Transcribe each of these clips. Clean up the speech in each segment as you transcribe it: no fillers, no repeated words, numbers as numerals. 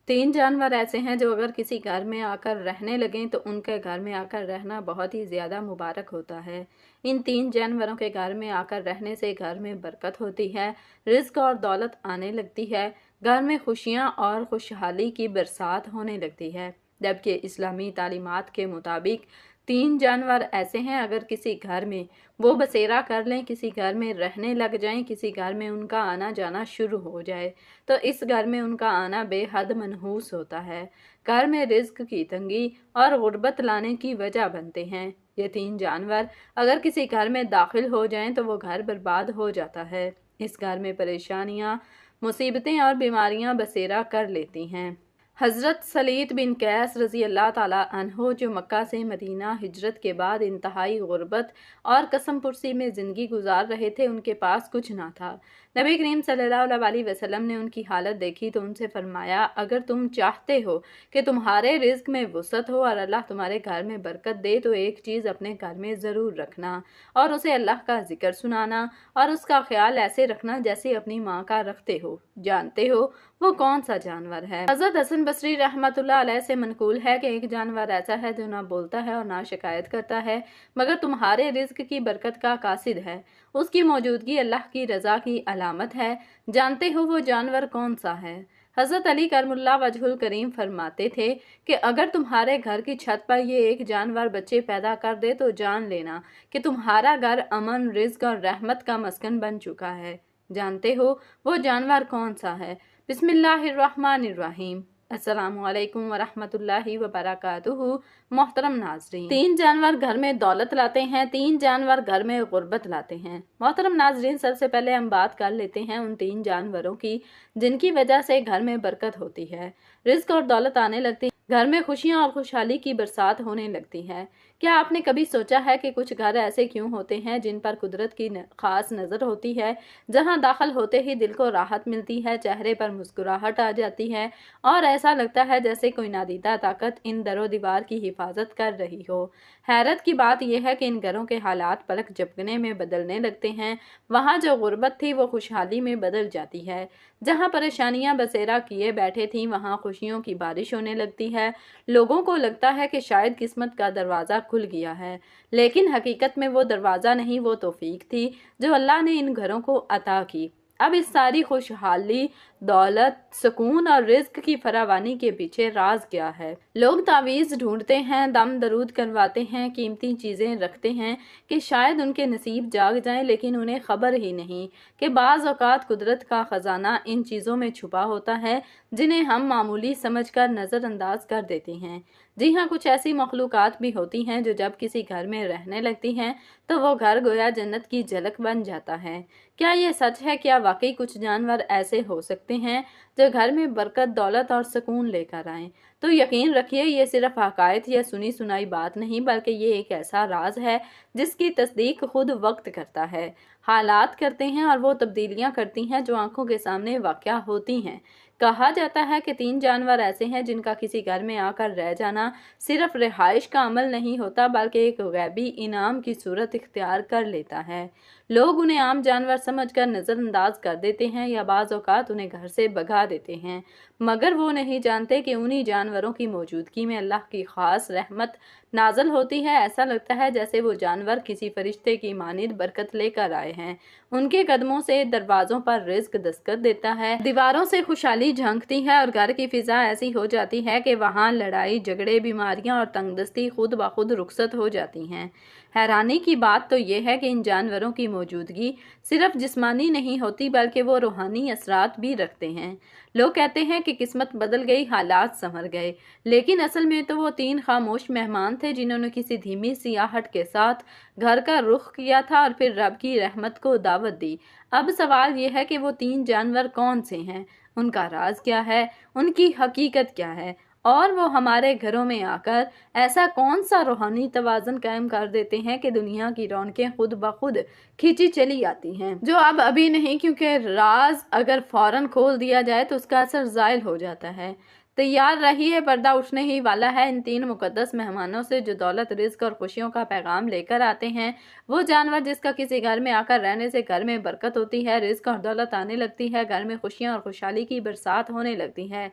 तीन जानवर ऐसे हैं जो अगर किसी घर में आकर रहने लगें तो उनके घर में आकर रहना बहुत ही ज़्यादा मुबारक होता है। इन तीन जानवरों के घर में आकर रहने से घर में बरकत होती है, रिज़्क और दौलत आने लगती है, घर में खुशियाँ और खुशहाली की बरसात होने लगती है। जबकि इस्लामी तालीमात के मुताबिक तीन जानवर ऐसे हैं, अगर किसी घर में वो बसेरा कर लें, किसी घर में रहने लग जाएं, किसी घर में उनका आना जाना शुरू हो जाए तो इस घर में उनका आना बेहद मनहूस होता है। घर में रिज्क की तंगी और गुर्बत लाने की वजह बनते हैं। ये तीन जानवर अगर किसी घर में दाखिल हो जाएं तो वो घर बर्बाद हो जाता है। इस घर में परेशानियां, मुसीबतें और बीमारियां बसेरा कर लेती हैं। हज़रत सलीत बिन कैस रज़ी अल्लाह ताला अन्हो, जो मक्का से मदीना हिजरत के बाद इंतहाई गुर्बत और कसम पुरसी में ज़िंदगी गुजार रहे थे, उनके पास कुछ ना था। नबी करीम सल्लल्लाहु अलैहि वसल्लम ने उनकी हालत देखी तो उनसे फरमाया, अगर तुम चाहते हो कि तुम्हारे रिज्क में वसअत हो और अल्लाह तुम्हारे घर में बरकत दे तो एक चीज़ अपने घर में ज़रूर रखना और उसे अल्लाह का जिक्र सुनाना और उसका ख्याल ऐसे रखना जैसे अपनी माँ का रखते हो। जानते हो वो कौन सा जानवर है? हज़रत हसन बसरी रहमतुल्लाह अलैह से मनकूल है कि एक जानवर ऐसा है जो ना बोलता है और ना शिकायत करता है, मगर तुम्हारे रिज्क की बरकत का कासिद है। उसकी मौजूदगी अल्लाह की रज़ा की अलामत है। जानते हो वो जानवर कौन सा है? हज़रत अली करमुल्लाह वजहुल करीम फरमाते थे कि अगर तुम्हारे घर की छत पर ये एक जानवर बच्चे पैदा कर दे तो जान लेना कि तुम्हारा घर अमन, रिज्क और रहमत का मस्कन बन चुका है। जानते हो वो जानवर कौन सा है? बिस्मिल्लाहिर्रहमानिर्रहीम। अस्सलामुअलैकुम वरहमतुल्लाहि वबरकातुहू। मोहतरम नाजरीन, तीन जानवर घर में दौलत लाते हैं, तीन जानवर घर में गुर्बत लाते हैं। मोहतरम नाजरीन, सबसे पहले हम बात कर लेते हैं उन तीन जानवरों की जिनकी वजह से घर में बरकत होती है, रिज्क और दौलत आने लगती है, घर में खुशियाँ और खुशहाली की बरसात होने लगती है। क्या आपने कभी सोचा है कि कुछ घर ऐसे क्यों होते हैं जिन पर कुदरत की खास नज़र होती है, जहां दाखिल होते ही दिल को राहत मिलती है, चेहरे पर मुस्कुराहट आ जाती है और ऐसा लगता है जैसे कोई नादीदा ताकत इन दरो दीवार की हिफाजत कर रही हो। हैरत की बात यह है कि इन घरों के हालात पलक झपकने में बदलने लगते हैं। वहाँ जो गुर्बत थी वो खुशहाली में बदल जाती है, जहाँ परेशानियाँ बसेरा किए बैठे थीं वहाँ खुशियों की बारिश होने लगती है। लोगों को लगता है कि शायद किस्मत का दरवाज़ा खुल गया है, लेकिन हकीकत में वो दरवाज़ा नहीं, वो तौफीक थी जो अल्लाह ने इन घरों को अता की। अब इस सारी खुशहाली, दौलत, सुकून और रिज्क की फरावानी के पीछे राज क्या है? लोग तावीज़ ढूंढते हैं, दम दरूद करवाते हैं, कीमती चीज़ें रखते हैं कि शायद उनके नसीब जाग जाएं, लेकिन उन्हें खबर ही नहीं कि बाज़ औक़ात कुदरत का ख़जाना इन चीज़ों में छुपा होता है जिन्हें हम मामूली समझकर नज़रअंदाज कर देते हैं। जी हाँ, कुछ ऐसी मखलूक़ात भी होती हैं जो जब किसी घर में रहने लगती हैं तो वो घर गोया जन्नत की झलक बन जाता है। क्या ये सच है? क्या वाकई कुछ जानवर ऐसे हो सकते हैं जो घर में बरकत, दौलत और सुकून लेकर आएं? तो यकीन रखिए, ये सिर्फ हकायत या सुनी सुनाई बात नहीं, बल्कि ये एक ऐसा राज है जिसकी तस्दीक खुद वक्त करता है। हालात करते हैं और वो तब्दीलियां करती हैं जो आंखों के सामने वाक़या होती हैं। कहा जाता है कि तीन जानवर ऐसे हैं जिनका किसी घर में आकर रह जाना सिर्फ रिहाइश का अमल नहीं होता, बल्कि एक गैबी इनाम की सूरत इख्तियार कर लेता है। लोग उन्हें आम जानवर समझकर नज़रअंदाज कर देते हैं या बाज़ औक़ात उन्हें घर से भगा देते हैं, मगर वो नहीं जानते कि उन्हीं जानवरों की मौजूदगी में अल्लाह की ख़ास रहमत नाज़िल होती है। ऐसा लगता है जैसे वो जानवर किसी फरिश्ते की मानिंद बरकत लेकर आए हैं। उनके कदमों से दरवाज़ों पर रिज़्क दस्तक देता है, दीवारों से खुशहाली झांकती है और घर की फ़िज़ा ऐसी हो जाती है कि वहाँ लड़ाई झगड़े, बीमारियाँ और तंगदस्ती खुद ब खुद रुखसत हो जाती हैं। हैरानी की बात तो ये है कि इन जानवरों की मौजूदगी सिर्फ जिस्मानी नहीं होती, बल्कि वो रूहानी असरात भी रखते हैं। लोग कहते हैं कि किस्मत बदल गई, हालात संवर गए, लेकिन असल में तो वो तीन खामोश मेहमान थे जिन्होंने किसी धीमी सी आहट के साथ घर का रुख किया था और फिर रब की रहमत को दावत दी। अब सवाल ये है कि वो तीन जानवर कौन से हैं, उनका राज क्या है, उनकी हकीकत क्या है और वो हमारे घरों में आकर ऐसा कौन सा रूहानी तवाज़ुन कायम कर देते हैं कि दुनिया की रौनकें खुद ब खुद खींची चली आती हैं, जो अब अभी नहीं, क्योंकि राज अगर फौरन खोल दिया जाए तो उसका असर ज़ायल हो जाता है। تیار رہیے، پردہ اٹھنے ہی والا ہے۔ ان تین مقدس مہمانوں سے جو دولت، رزق اور خوشیوں کا پیغام لے کر آتے ہیں، وہ جانور جس کا کسی گھر میں آ کر رہنے سے گھر میں برکت ہوتی ہے، رزق اور دولت آنے لگتی ہے، گھر میں خوشیاں اور خوشحالی کی برسات ہونے لگتی ہے۔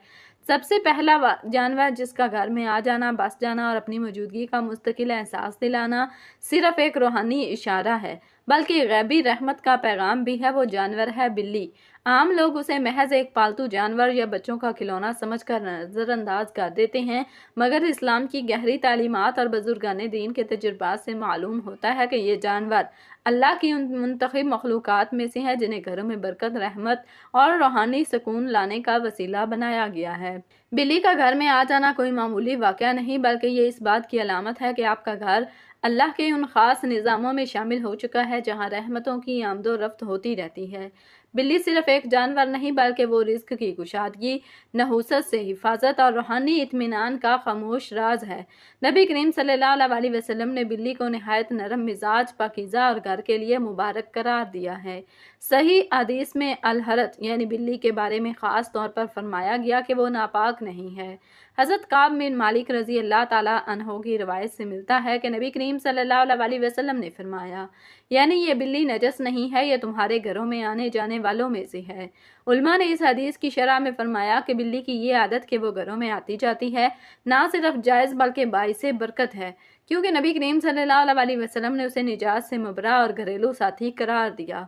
سب سے پہلا جانور جس کا گھر میں آ جانا، بس جانا اور اپنی موجودگی کا مستقل احساس دلانا صرف ایک روحانی اشارہ ہے بلکہ غیبی رحمت کا پیغام بھی ہے، وہ جانور ہے بلی۔ عام لوگ اسے محض ایک پالتو جانور یا بچوں کا کھلونا سمجھ کر نظر انداز کر دیتے ہیں، مگر اسلام کی گہری تعلیمات اور بزرگان دین کے تجربات سے معلوم ہوتا ہے کہ یہ جانور اللہ کی ان منتخب مخلوقات میں سے ہے جنہیں گھروں میں برکت، رحمت اور روحانی سکون لانے کا وسیلہ بنایا گیا ہے۔ بلی کا گھر میں آ جانا کوئی معمولی واقعہ نہیں بلکہ یہ اس بات کی علامت ہے کہ آپ کا گھر اللہ کے ان خاص نظاموں میں شامل ہو چکا ہے جہاں رحمتوں کی آمد و رفت ہوتی رہتی ہے۔ بلی صرف ایک جانور نہیں بلکہ وہ رزق کی کشادگی، نحوست سے حفاظت اور روحانی اطمینان کا خاموش راز ہے۔ نبی کریم صلی اللہ علیہ وسلم نے بلی کو نہایت نرم مزاج، پاکیزہ اور گھر کے لیے مبارک قرار دیا ہے۔ صحیح حدیث میں الحرت یعنی بلی کے بارے میں خاص طور پر فرمایا گیا کہ وہ ناپاک نہیں ہے۔ حضرت کعب بن مالک رضی اللہ تعالیٰ عنہ کی روایت سے ملتا ہے کہ نبی کریم صلی اللہ علیہ وسلم نے فرمایا، یعنی یہ بلی نجس نہیں ہے، یہ تمہارے گھروں میں آنے جانے والوں میں سے ہے۔ علماء نے اس حدیث کی شرح میں فرمایا کہ بلی کی یہ عادت کہ وہ گھروں میں آتی جاتی ہے نہ صرف جائز بلکہ باعث برکت ہے، کیونکہ نبی کریم صلی اللہ علیہ وسلم نے اسے نجات سے مبرا اور گھریلو ساتھی قرار دیا۔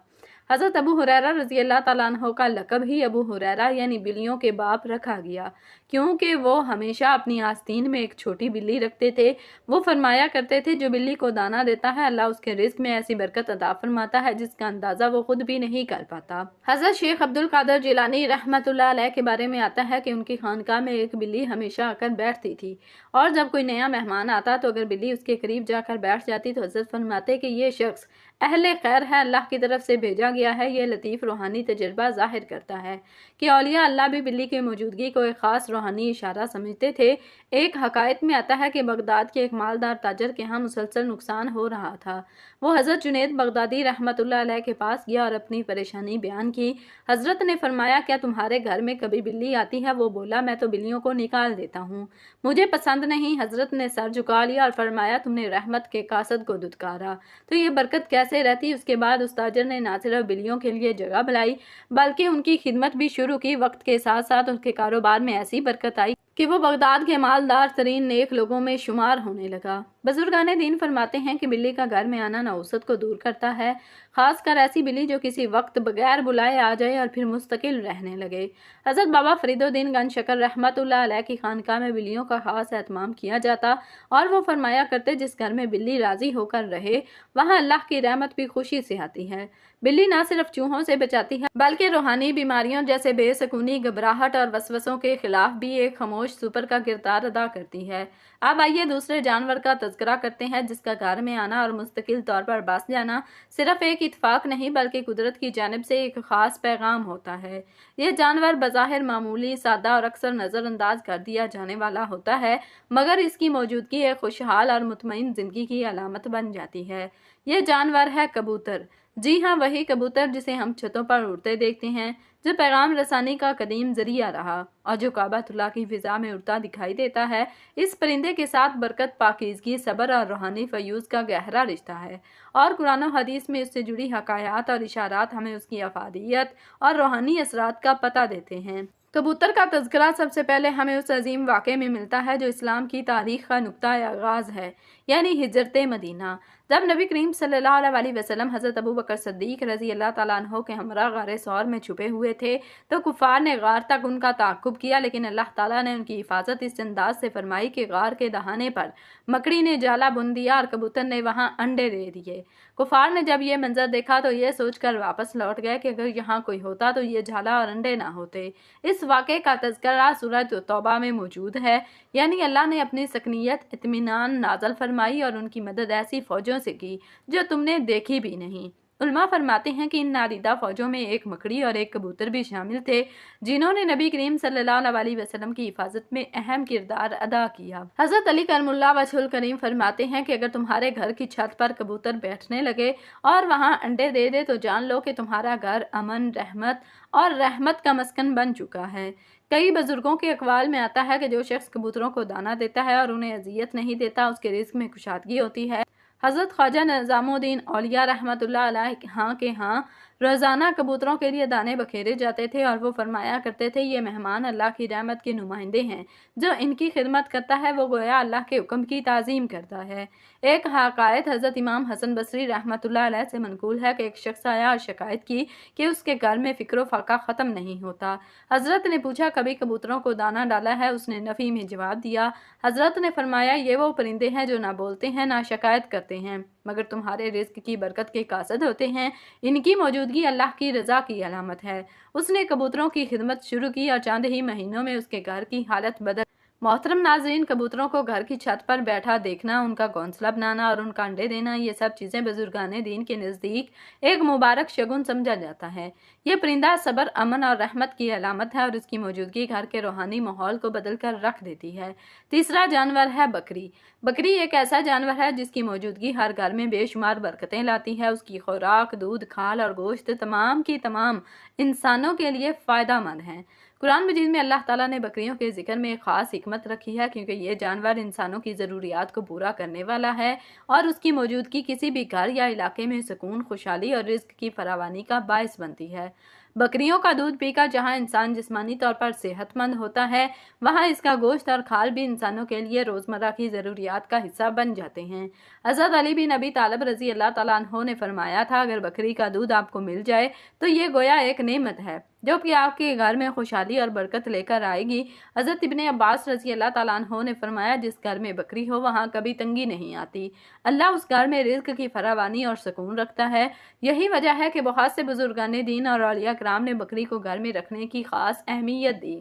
حضرت ابو ہریرہ رضی اللہ تعالیٰ عنہ کا لقب ہی ابو ہریرہ یعنی بلیوں کے باپ رکھا گیا، کیونکہ وہ ہمیشہ اپنی آستین میں ایک چھوٹی بلی رکھتے تھے۔ وہ فرمایا کرتے تھے، جو بلی کو دانہ دیتا ہے اللہ اس کے رزق میں ایسی برکت عطا فرماتا ہے جس کا اندازہ وہ خود بھی نہیں کر پاتا۔ حضرت شیخ عبد القادر جیلانی رحمۃ اللہ علیہ کے بارے میں آتا ہے کہ ان کی خانقاہ میں ایک بلی ہمیشہ آ کر بیٹھتی تھی، اور جب کوئی نیا مہمان آتا تو اگر بلی اس کے قریب جا کر بیٹھ جاتی تو حضرت فرماتے کہ یہ شخص اہل خیر ہے، اللہ کی طرف سے بھیجا گیا ہے۔ یہ لطیف روحانی تجربہ ظاہر کرتا ہے کہ اولیاء اللہ بھی بلی کی موجودگی کو ایک خاص روحانی اشارہ سمجھتے تھے۔ ایک حکایت میں آتا ہے کہ بغداد کے ایک مالدار تاجر کے ہاں مسلسل نقصان ہو رہا تھا۔ وہ حضرت جنید بغدادی رحمۃ اللہ علیہ کے پاس گیا اور اپنی پریشانی بیان کی۔ حضرت نے فرمایا، کیا تمہارے گھر میں کبھی بلی آتی ہے؟ وہ بولا، میں تو بلیوں کو نکال دیتا ہوں، مجھے پسند نہیں۔ حضرت نے سر جھکا لیا اور فرمایا، تم نے رحمت کے قاصد کو دھتکارا تو یہ برکت کیسے رہتی؟ اس کے بعد اس تاجر نے نہ صرف بلیوں کے لیے جگہ بنائی بلکہ ان کی خدمت بھی شروع کی۔ وقت کے ساتھ ساتھ ان کے کاروبار میں ایسی برکت آئی کہ وہ بغداد کے مالدار ترین نیک لوگوں میں شمار ہونے لگا۔ بزرگان دین فرماتے ہیں کہ بلی کا گھر میں آنا نحوست کو دور کرتا ہے، خاص کر ایسی بلی جو کسی وقت بغیر بلائے آ جائے اور پھر مستقل رہنے لگے۔ حضرت بابا فرید الدین گنج شکر رحمۃ اللہ علیہ کی خانقاہ میں بلیوں کا خاص اہتمام کیا جاتا اور وہ فرمایا کرتے، جس گھر میں بلی راضی ہو کر رہے وہاں اللہ کی رحمت بھی خوشی سے آتی ہے۔ بلی نہ صرف چوہوں سے بچاتی ہے بلکہ روحانی بیماریوں جیسے بے سکونی، گھبراہٹ اور وسوسوں کے خلاف بھی ایک خاموش سپر کا کردار ادا کرتی ہے۔ اب آئیے دوسرے جانور کا تذکرہ کرتے ہیں جس کا گھر میں آنا اور مستقل طور پر بس جانا صرف ایک اتفاق نہیں بلکہ قدرت کی جانب سے ایک خاص پیغام ہوتا ہے۔ یہ جانور بظاہر معمولی، سادہ اور اکثر نظر انداز کر دیا جانے والا ہوتا ہے، مگر اس کی موجودگی ایک خوشحال اور مطمئن زندگی کی علامت بن جاتی ہے۔ یہ جانور ہے کبوتر۔ جی ہاں، وہی کبوتر جسے ہم چھتوں پر اڑتے دیکھتے ہیں، جو پیغام رسانی کا قدیم ذریعہ رہا اور جو کعبۃ اللہ کی فضا میں اڑتا دکھائی دیتا ہے۔ اس پرندے کے ساتھ برکت، پاکیزگی، صبر اور روحانی فیوز کا گہرا رشتہ ہے، اور قرآن و حدیث میں اس سے جڑی حکایات اور اشارات ہمیں اس کی افادیت اور روحانی اثرات کا پتہ دیتے ہیں۔ کبوتر کا تذکرہ سب سے پہلے ہمیں اس عظیم واقعے میں ملتا ہے جو اسلام کی تاریخ کا نقطہ آغاز ہے، یعنی ہجرت مدینہ۔ جب نبی کریم صلی اللہ علیہ وسلم حضرت ابو بکر صدیق رضی اللہ تعالیٰ عنہ کے ہمراہ غار ثور میں چھپے ہوئے تھے تو کفار نے غار تک ان کا تعاقب کیا، لیکن اللہ تعالیٰ نے ان کی حفاظت اس انداز سے فرمائی کہ غار کے دہانے پر مکڑی نے جالا بن دیا اور کبوتر نے وہاں انڈے دے دیے۔ کفار نے جب یہ منظر دیکھا تو یہ سوچ کر واپس لوٹ گئے کہ اگر یہاں کوئی ہوتا تو یہ جالا اور انڈے نہ ہوتے۔ اس واقعے کا تذکرہ سورہ توبہ میں موجود ہے، یعنی اللہ نے اپنی سکنیت، اطمینان نازل فرمائی اور ان کی مدد ایسی فوجوں سے کی جو تم نے دیکھی بھی نہیں۔ उलमा फरमाते हैं कि इन नादीदा फौजों में एक मकड़ी और एक कबूतर भी शामिल थे, जिन्होंने नबी करीम सल्लल्लाहु अलैहि वसल्लम की हिफाजत में अहम किरदार अदा किया। हजरत अली करमुल्लाह वजहुल करीम फरमाते हैं कि अगर तुम्हारे घर की छत पर कबूतर बैठने लगे और वहां अंडे दे दे तो जान लो कि तुम्हारा घर अमन, रहमत और रहमत का मस्कन बन चुका है। कई बुजुर्गों के अकवाल में आता है कि जो शख्स कबूतरों को दाना देता है और उन्हें अजियत नहीं देता, उसके रिस्क में कुशादगी होती है। हज़रत ख्वाजा निज़ामुद्दीन औलिया रहमतुल्लाह अलैह के यहाँ रोज़ाना कबूतरों के लिए दाने बखेरे जाते थे और वो फरमाया करते थे, ये मेहमान अल्लाह की रहमत के नुमाइंदे हैं, जो इनकी खिदमत करता है वो गोया अल्लाह के हुक्म की ताज़ीम करता है। एक हकायत हज़रत इमाम हसन बसरी रहमतुल्लाह अलैह से मनकूल है कि एक शख्स आया और शिकायत की कि उसके घर में फ़िक्र फाका ख़त्म नहीं होता। हज़रत ने पूछा, कभी कबूतरों को दाना डाला है? उसने नफ़ी में जवाब दिया। हज़रत ने फरमाया, ये वो परिंदे हैं जो ना बोलते हैं ना शिकायत करते हैं, मगर तुम्हारे रिज़्क की बरकत के कासद होते हैं। इनकी मौजूदगी अल्लाह की रज़ा की अलामत है। उसने कबूतरों की खिदमत शुरू की और चंद ही महीनों में उसके घर की हालत बदल। मोहतरम नाज़रीन, कबूतरों को घर की छत पर बैठा देखना, उनका घोंसला बनाना और उनका अंडे देना, ये सब चीज़ें बुजुर्गाने दीन के नज़दीक एक मुबारक शगुन समझा जाता है। ये परिंदा सब्र, अमन और रहमत की अलामत है और इसकी मौजूदगी घर के रूहानी माहौल को बदल कर रख देती है। तीसरा जानवर है बकरी। बकरी एक ऐसा जानवर है जिसकी मौजूदगी हर घर में बेशुमार बरकतें लाती है। उसकी खुराक, दूध, खाल और गोश्त तमाम की तमाम इंसानों के लिए फ़ायदा मंद है। कुरान मजीद में अल्लाह ताला ने बकरियों के जिक्र में एक ख़ास हिकमत रखी है, क्योंकि ये जानवर इंसानों की ज़रूरियात को पूरा करने वाला है और उसकी मौजूदगी किसी भी घर या इलाके में सुकून, खुशहाली और रिज़्क की फरावानी का बायस बनती है। बकरियों का दूध पीकर जहाँ इंसान जिस्मानी तौर पर सेहतमंद होता है, वहाँ इसका गोश्त और खाल भी इंसानों के लिए रोज़मर्रा की ज़रूरियात का हिस्सा बन जाते हैं। हज़रत अली बिन अबी तालिब रज़ी अल्लाह तआला अन्हु ने फरमाया था, अगर बकरी का दूध आपको मिल जाए तो ये गोया एक नेमत है जो कि आपके घर में खुशहाली और बरकत लेकर आएगी। हज़रत इब्ने अब्बास रज़ी अल्लाह तआला अन्हु ने फरमाया, जिस घर में बकरी हो वहाँ कभी तंगी नहीं आती। अल्लाह उस घर में रिज़्क की फरावानी और सुकून रखता है। यही वजह है कि बहुत से बुजुर्गाने दीन और औलिया कराम ने बकरी को घर में रखने की ख़ास अहमियत दी।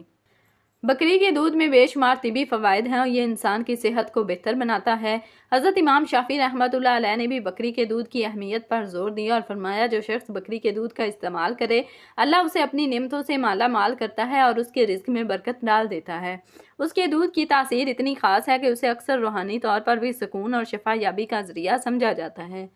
बकरी के दूध में बेशुमार तिबी फ़वाइद हैं और ये इंसान की सेहत को बेहतर बनाता है। हज़रत इमाम शाफ़ी रहमतुल्लाह अलैह ने भी बकरी के दूध की अहमियत पर जोर दिया और फरमाया, जो शख्स बकरी के दूध का इस्तेमाल करे, अल्लाह उसे अपनी नेमतों से माला माल करता है और उसके रिज़्क में बरकत डाल देता है। उसके दूध की तासीर इतनी ख़ास है कि उसे अक्सर रूहानी तौर पर भी सुकून और शिफा याबी का ज़रिया समझा जाता है।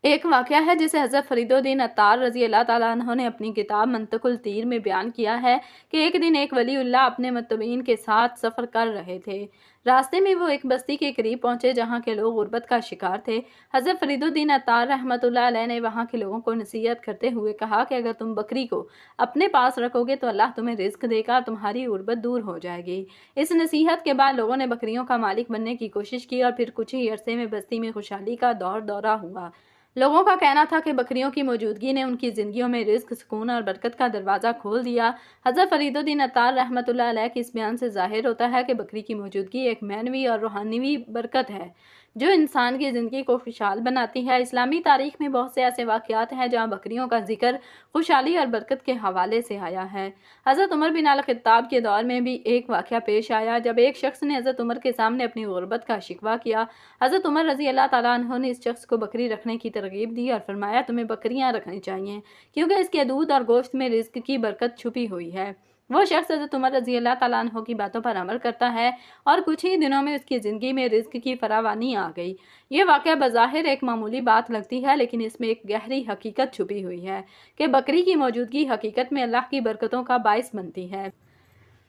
एक वाक़या है जिसे हज़रत फरीदुद्दीन अत्तार रज़ी अल्लाह तआला अन्हु ने अपनी किताब मंतकुल तीर में बयान किया है कि एक दिन एक वलीउल्लाह अपने मतबईन के साथ सफ़र कर रहे थे। रास्ते में वो एक बस्ती के करीब पहुंचे जहां के लोग गुर्बत का शिकार थे। हज़रत फरीदुद्दीन अत्तार रहमतुल्लाह अलैह ने वहां के लोगों को नसीहत करते हुए कहा कि अगर तुम बकरी को अपने पास रखोगे तो अल्लाह तुम्हें रिज़्क देगा और तुम्हारी गुर्बत दूर हो जाएगी। इस नसीहत के बाद लोगों ने बकरियों का मालिक बनने की कोशिश की और फिर कुछ ही अरसे में बस्ती में खुशहाली का दौरा हुआ। लोगों का कहना था कि बकरियों की मौजूदगी ने उनकी ज़िंदगियों में रिज़्क, सुकून और बरकत का दरवाज़ा खोल दिया। हज़रत फरीदुद्दीन अत्तार रहमतुल्लाह अलैह के इस बयान से ज़ाहिर होता है कि बकरी की मौजूदगी एक मानवी और रूहानी बरकत है जो इंसान की ज़िंदगी को खुशहाल बनाती है। इस्लामी तारीख में बहुत से ऐसे वाक़यात हैं जहाँ बकरियों का जिक्र खुशहाली और बरकत के हवाले से आया है। हज़रत उमर बिन अल-खत्ताब के दौर में भी एक वाक़या पेश आया जब एक शख्स ने हज़रत उमर के सामने अपनी गुर्बत का शिकवा किया। हज़रत उमर रज़ी अल्लाह तआला अन्हु ने इस शख्स को बकरी रखने की तरगीब दी और फरमाया, तुम्हें बकरियाँ रखनी चाहिए क्योंकि इसके दूध और गोश्त में रिज़्क की बरकत छुपी हुई है। वो शख्स हज़रत उमर रज़ी अल्लाह तआला अन्हु की बातों पर अमल करता है और कुछ ही दिनों में उसकी ज़िंदगी में रिज़्क की फरावानी आ गई। ये वाक़या बज़ाहिर एक मामूली बात लगती है, लेकिन इसमें एक गहरी हकीकत छुपी हुई है कि बकरी की मौजूदगी हकीकत में अल्लाह की बरकतों का बाइस बनती है।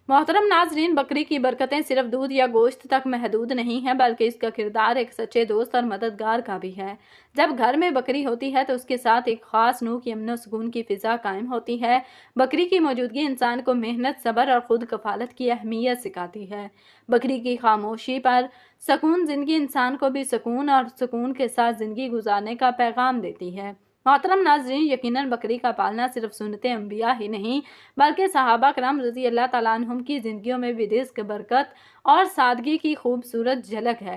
मोहतरम नाजरीन, बकरी की बरकतें सिर्फ दूध या गोश्त तक महदूद नहीं है, बल्कि इसका किरदार एक सच्चे दोस्त और मददगार का भी है। जब घर में बकरी होती है तो उसके साथ एक ख़ास नूह की अमन सुकून की फ़िज़ा कायम होती है। बकरी की मौजूदगी इंसान को मेहनत, सब्र और ख़ुद कफ़ालत की अहमियत सिखाती है। बकरी की खामोशी पर सुकून ज़िंदगी इंसान को भी सुकून और सुकून के साथ ज़िंदगी गुजारने का पैगाम देती है। मोहतरम नाज़रीन, यकीनन बकरी का पालना सिर्फ सुन्नत अंबिया ही नहीं बल्कि सहाबा कराम रज़ी अल्लाह तआला अन्हुम की ज़िंदगियों में भी रिज़्क, बरकत और सादगी की खूबसूरत झलक है।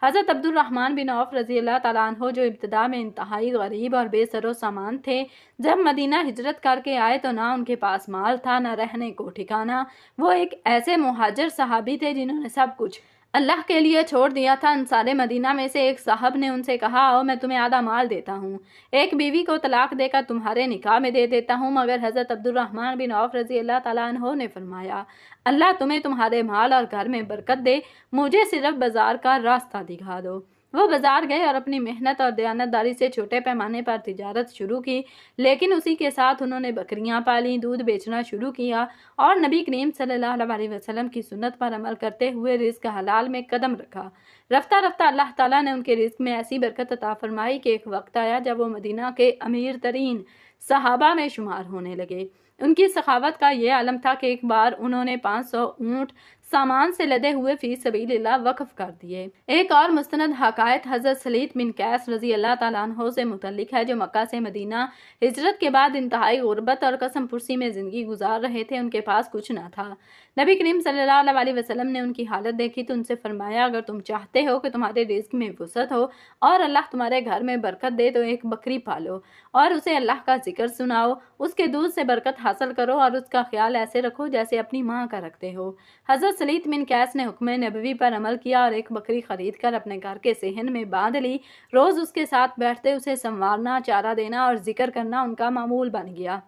हज़रत अब्दुर्रहमान बिन औफ रज़ी अल्लाह तआला अन्हु जो इब्तिदा में इंतहाई गरीब और बेसरो सामान थे, जब मदीना हिजरत करके आए तो ना उनके पास माल था, ना रहने को ठिकाना। वो एक ऐसे मुहाजिर सहाबी थे जिन्होंने सब कुछ अल्लाह के लिए छोड़ दिया था। अंसारे मदीना में से एक साहब ने उनसे कहा, आओ मैं तुम्हें आधा माल देता हूँ, एक बीवी को तलाक देकर तुम्हारे निकाह में दे देता हूँ। मगर हज़रत अब्दुर्रहमान बिन औफ रज़ी अल्लाह ताला अन्हो ने फरमाया, अल्लाह तुम्हें तुम्हारे माल और घर में बरकत दे, मुझे सिर्फ बाजार का रास्ता दिखा दो। वो बाजार गए और अपनी मेहनत और दयानतदारी से छोटे पैमाने पर तिजारत शुरू की, लेकिन उसी के साथ उन्होंने बकरियां पाली, दूध बेचना शुरू किया और नबी करीम सल्लल्लाहु अलैहि वसल्लम की सुन्नत पर अमल करते हुए रिज़्क हलाल में कदम रखा। रफ्ता रफ्ता अल्लाह ताला ने उनके रिज़्क में ऐसी बरकत अता फरमाई कि एक वक्त आया जब वो मदीना के अमीर तरीन सहाबा में शुमार होने लगे। उनकी सखावत का ये आलम था कि एक बार उन्होंने 500 ऊँट सामान से लदे हुए फी सबीलिल्लाह वक्फ कर दिए। एक और मुस्तनद हकायत हज़रत सलीत बिन कैस रज़ी अल्लाह ताला अन्हो से मुतल्लिक है, जो मक्का से मदीना हिजरत के बाद इंतहाई गुर्बत और कसम पुरसी में ज़िंदगी गुजार रहे थे। उनके पास कुछ न था। नबी करीम सल्लल्लाहु अलैहि वसल्लम ने उनकी हालत देखी तो उनसे फरमाया, अगर तुम चाहते हो कि तुम्हारे रिज़्क में वसअत हो और अल्लाह तुम्हारे घर में बरकत दे तो एक बकरी पालो और उसे अल्लाह का जिक्र सुनाओ, उसके दूध से बरकत हासिल करो और उसका ख्याल ऐसे रखो जैसे अपनी माँ का रखते हो। हज़रत सलीत बिन कैस ने हुक्म नबवी पर अमल किया और एक बकरी खरीद कर अपने घर के सेहन में बांध ली। रोज़ उसके साथ बैठते उसे संवारना, चारा देना और जिक्र करना उनका मामूल बन गया।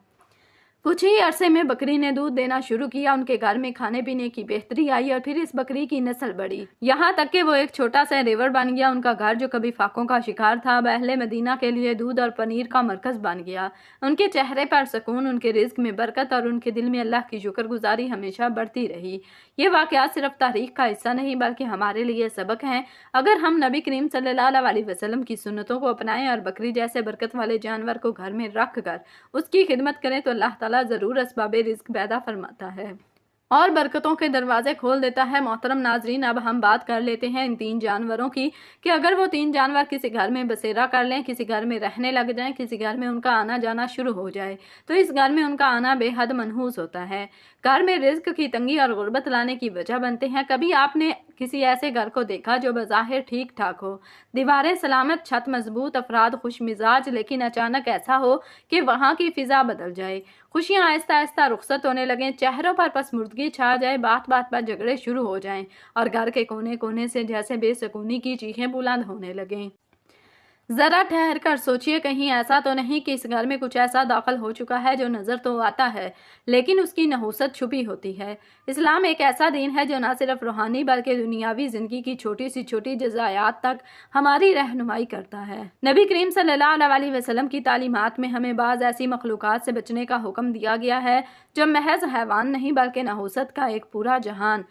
कुछ ही अरसे में बकरी ने दूध देना शुरू किया। उनके घर में खाने पीने की बेहतरी आई और फिर इस बकरी की नस्ल बढ़ी, यहाँ तक कि वो एक छोटा सा रिवर बन गया। उनका घर जो कभी फाकों का शिकार था, अब अहले मदीना के लिए दूध और पनीर का मरकज बन गया। उनके चेहरे पर सुकून, उनके रिज्क में बरकत और उनके दिल में अल्लाह की शुक्रगुजारी हमेशा बढ़ती रही। ये वाक़या सिर्फ तारीख का हिस्सा नहीं बल्कि हमारे लिए सबक हैं। अगर हम नबी करीम सल्लल्लाहु अलैहि वसल्लम की सुन्नतों को अपनाएं और बकरी जैसे बरकत वाले जानवर को घर में रख कर उसकी खिदमत करें तो अल्लाह ताला ज़रूर असबाबे रिज़्क पैदा फरमाता है और बरकतों के दरवाजे खोल देता है। मोहतरम नाजरीन, अब हम बात कर लेते हैं इन 3 जानवरों की कि अगर वो 3 जानवर किसी घर में बसेरा कर लें, किसी घर में रहने लग जाएं, किसी घर में उनका आना जाना शुरू हो जाए तो इस घर में उनका आना बेहद मनहूस होता है। घर में रिज्क की तंगी और गुर्बत लाने की वजह बनते हैं। कभी आपने किसी ऐसे घर को देखा जो बज़ाहिर ठीक ठाक हो, दीवारें सलामत, छत मजबूत, अफराद खुश मिजाज, लेकिन अचानक ऐसा हो कि वहाँ की फिजा बदल जाए, खुशियाँ आहिस्ता आहिस्ता रुखसत होने लगें, चेहरों पर पसमुर्दगी छा जाए, बात बात पर झगड़े शुरू हो जाएं और घर के कोने कोने से जैसे बेसुकूनी की चीखें बुलंद होने लगें। ज़रा ठहर कर सोचिए, कहीं ऐसा तो नहीं कि इस घर में कुछ ऐसा दाखिल हो चुका है जो नज़र तो आता है लेकिन उसकी नहूसत छुपी होती है। इस्लाम एक ऐसा दीन है जो न सिर्फ रूहानी बल्कि दुनियावी ज़िंदगी की छोटी सी छोटी जज़ायात तक हमारी रहनुमाई करता है। नबी करीम सल्लल्लाहु अलैहि वसल्लम की तालीमात में हमें बाज़ ऐसी मखलूक़ात से बचने का हुक्म दिया गया है जो महज हैवान नहीं बल्कि नहूसत का एक पूरा जहान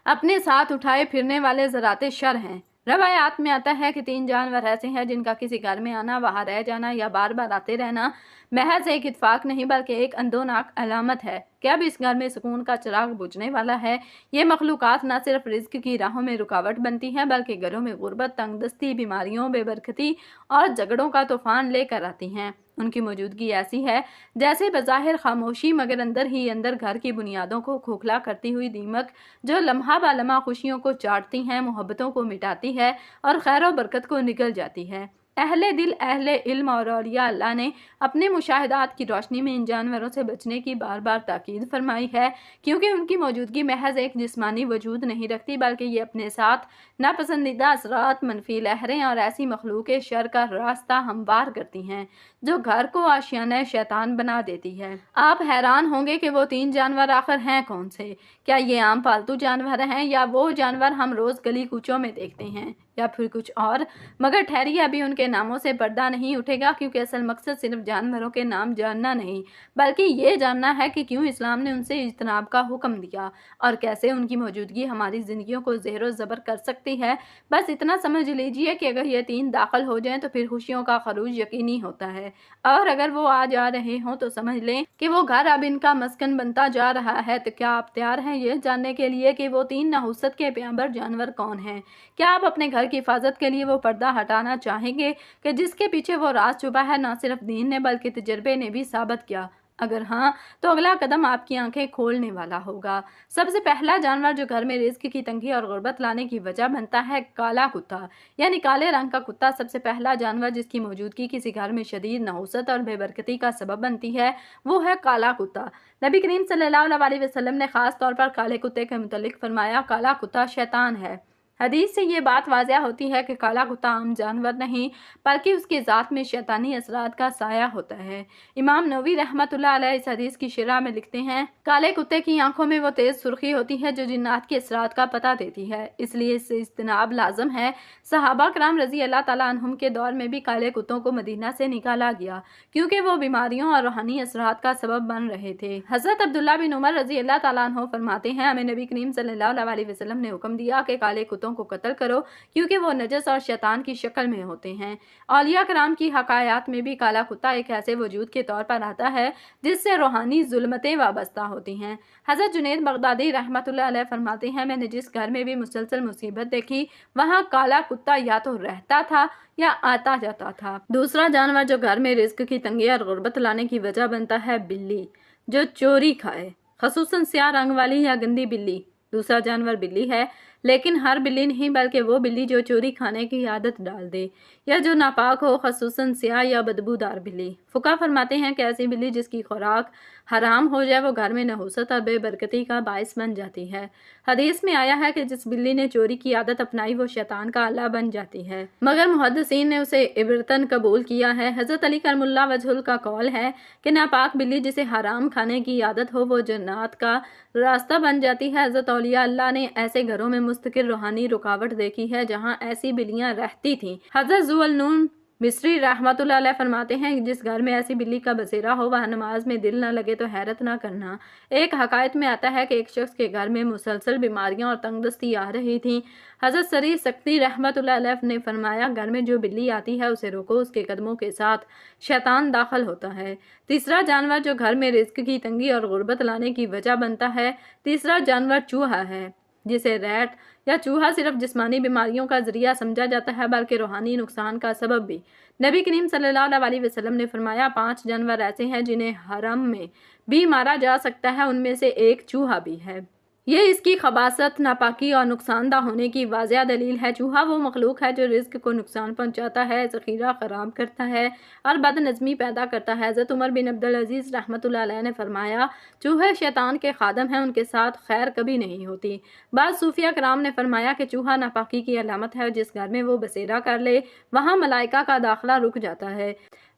अपने साथ उठाए फिरने वाले ज़राते शर हैं। रवायात में आता है कि 3 जानवर ऐसे हैं जिनका किसी घर में आना, वहाँ रह जाना या बार बार आते रहना महज एक इत्फाक नहीं बल्कि एक अंदोनाक अलामत है कि अब इस घर में सुकून का चिराग बुझने वाला है। ये मखलूक़ात न सिर्फ रिज्क की राहों में रुकावट बनती हैं बल्कि घरों में गुर्बत, तंगदस्ती, बीमारियों, बेबरकती और झगड़ों का तूफान लेकर आती हैं। उनकी मौजूदगी ऐसी है जैसे बज़ाहिर खामोशी मगर अंदर ही अंदर घर की बुनियादों को खोखला करती हुई दीमक जो लम्हा बा लम्हा खुशियों को चाटती हैं, मोहब्बतों को मिटाती है और खैर व बरकत को निगल जाती है। अहले दिल, अहले इल्म और औलिया अल्लाह ने अपने मुशाहिदात की रोशनी में इन जानवरों से बचने की बार बार ताकीद फरमाई है क्योंकि उनकी मौजूदगी महज एक जिस्मानी वजूद नहीं रखती बल्कि ये अपने साथ नापसंदीदा असरात, मनफी लहरें और ऐसी मखलूक शर का रास्ता हमवार करती हैं जो घर को आशियाना शैतान बना देती है। आप हैरान होंगे कि वो 3 जानवर आखिर हैं कौन से? क्या ये आम पालतू जानवर हैं या वो जानवर हम रोज़ गली कूचों में देखते हैं या फिर कुछ और? मगर ठहरिए, अभी उनके नामों से पर्दा नहीं उठेगा क्योंकि असल मकसद सिर्फ जानवरों के नाम जानना नहीं बल्कि ये जानना है कि क्यों इस्लाम ने उनसे इज्तनाब का हुक्म दिया और कैसे उनकी मौजूदगी हमारी ज़िंदगियों को ज़हरो ज़बर कर सकती है। बस इतना समझ लीजिए कि अगर ये 3 दाखिल हो जाएं तो फिर खुशियों का खरूज यकीनी होता है और अगर वो आ जा रहे हों तो समझ लें कि वो घर अब इनका मस्कन बनता जा रहा है। तो क्या आप तैयार हैं ये जानने के लिए कि वो 3 नहुसत के पैगंबर जानवर कौन हैं? क्या आप अपने घर की हिफाजत के लिए वो पर्दा हटाना चाहेंगे कि जिसके पीछे वो राज छुपा है न सिर्फ दीन ने बल्कि तजर्बे ने भी साबित किया? अगर हाँ तो अगला कदम आपकी आंखें खोलने वाला होगा। सबसे पहला जानवर जो घर में रिज्क की तंगी और गुर्बत लाने की वजह बनता है, काला कुत्ता यानी काले रंग का कुत्ता। सबसे पहला जानवर जिसकी मौजूदगी किसी घर में शदीद नहुसत और बेबरकती का सबब बनती है वो है काला कुत्ता। नबी करीम सल्लल्लाहु अलैहि वसल्लम ने खास तौर पर काले कुत्ते के मुतल्लिक फरमाया, काला कुत्ता शैतान है। حدیث سے یہ بات واضح ہوتی ہے کہ کالا کتا عام جانور نہیں بلکہ اس کی ذات میں شیطانی اثرات کا سایہ ہوتا ہے۔ امام نووی رحمۃ اللہ علیہ اس حدیث کی شرح میں لکھتے ہیں، کالے کتے کی آنکھوں میں وہ تیز سرخی ہوتی ہے جو جنات کے اثرات کا پتہ دیتی ہے، اس لیے اس سے اجتناب لازم ہے۔ صحابہ کرام رضی اللہ تعالیٰ عنہم کے دور میں بھی کالے کتوں کو مدینہ سے نکالا گیا کیونکہ وہ بیماریوں اور روحانی اثرات کا سبب بن رہے تھے۔ حضرت عبداللہ بن عمر رضی اللہ تعالیٰ عنہ فرماتے ہیں، ہمیں نبی کریم صلی اللہ علیہ وسلم نے حکم دیا کہ کالے کتوں کو قتل کرو کیونکہ وہ نجس اور شیطان کی شکل میں ہوتے ہیں۔ اولیاء کرام کی حکایات میں بھی کالا کتا ایک ایسے وجود کے طور پر آتا ہے جس سے روحانی ظلمتیں وابستہ ہوتی ہیں۔ حضرت جنید بغدادی رحمۃ اللہ علیہ فرماتے ہیں، میں نے جس گھر میں بھی مسلسل مصیبت دیکھی وہاں کالا کتا یا تو رہتا تھا یا آتا جاتا تھا۔ دوسرا جانور جو گھر میں رزق کی تنگی اور غربت لانے کی وجہ بنتا ہے، بلی جو چوری کھائے، خصوصاً سیاہ رنگ والی یا گندی بلی۔ دوسرا جانور بلی ہے، لیکن ہر بلی نہیں بلکہ وہ بلی جو چوری کھانے کی عادت ڈال دے یا جو ناپاک ہو، خصوصاً سیاہ یا بدبودار بلی۔ فقہ فرماتے ہیں کہ ایسی بلی جس کی خوراک حرام ہو جائے وہ گھر میں نحوست اور بے برکتی کا باعث بن جاتی ہے۔ حدیث میں آیا ہے کہ جس بلی نے چوری کی عادت اپنائی وہ شیطان کا آلہ بن جاتی ہے، مگر محدثین نے اسے عبرتاً قبول کیا ہے۔ حضرت علی کرم اللہ وجہہ کا قول ہے کہ ناپاک بلی جسے حرام کھانے کی عادت ہو وہ جنات کا راستہ بن جاتی ہے۔ حضرت اولیاء اللہ نے ایسے گھروں میں مستقل روحانی رکاوٹ دیکھی ہے جہاں ایسی بلیاں رہتی تھیں۔ حضرت ذو النون مصری رحمۃ اللہ علیہ فرماتے ہیں، جس گھر میں ایسی بلی کا بسیرا ہو وہاں نماز میں دل نہ لگے تو حیرت نہ کرنا۔ ایک حکایت میں آتا ہے کہ ایک شخص کے گھر میں مسلسل بیماریاں اور تنگ دستی آ رہی تھیں۔ حضرت سری سکتی رحمۃ اللہ علیہ نے فرمایا، گھر میں جو بلی آتی ہے اسے روکو، اس کے قدموں کے ساتھ شیطان داخل ہوتا ہے۔ تیسرا جانور جو گھر میں رزق کی تنگی اور غربت لانے کی وجہ بنتا ہے، تیسرا جانور چوہا ہے، جسے ریٹ یا چوہا صرف جسمانی بیماریوں کا ذریعہ سمجھا جاتا ہے بلکہ روحانی نقصان کا سبب بھی۔ نبی کریم صلی اللہ علیہ وسلم نے فرمایا، 5 جانور ایسے ہیں جنہیں حرم میں بھی مارا جا سکتا ہے، ان میں سے ایک چوہا بھی ہے۔ یہ اس کی خباثت، ناپاکی اور نقصان دہ ہونے کی واضح دلیل ہے۔ چوہا وہ مخلوق ہے جو رزق کو نقصان پہنچاتا ہے، ذخیرہ خراب کرتا ہے اور بد نظمی پیدا کرتا ہے۔ حضرت عمر بن عبدالعزیز رحمۃ اللہ علیہ نے فرمایا، چوہے شیطان کے خادم ہیں، ان کے ساتھ خیر کبھی نہیں ہوتی۔ بعض صوفیہ کرام نے فرمایا کہ چوہا ناپاکی کی علامت ہے، جس گھر میں وہ بسیرا کر لے وہاں ملائکہ کا داخلہ رک جاتا ہے۔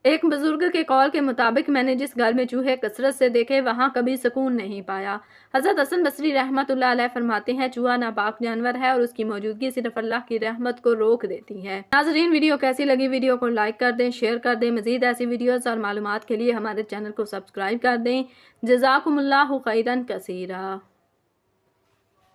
ایک بزرگ کے قول کے مطابق، میں نے جس گھر میں چوہے کثرت سے دیکھے وہاں کبھی سکون نہیں پایا۔ حضرت حسن بصری رحمۃ اللہ علیہ فرماتے ہیں، چوہا ناپاک جانور ہے اور اس کی موجودگی صرف اللہ کی رحمت کو روک دیتی ہے۔ ناظرین، ویڈیو کیسی لگی؟ ویڈیو کو لائک کر دیں، شیئر کر دیں۔ مزید ایسی ویڈیوز اور معلومات کے لیے ہمارے چینل کو سبسکرائب کر دیں۔ جزاکم اللہ خیرا کثیرا۔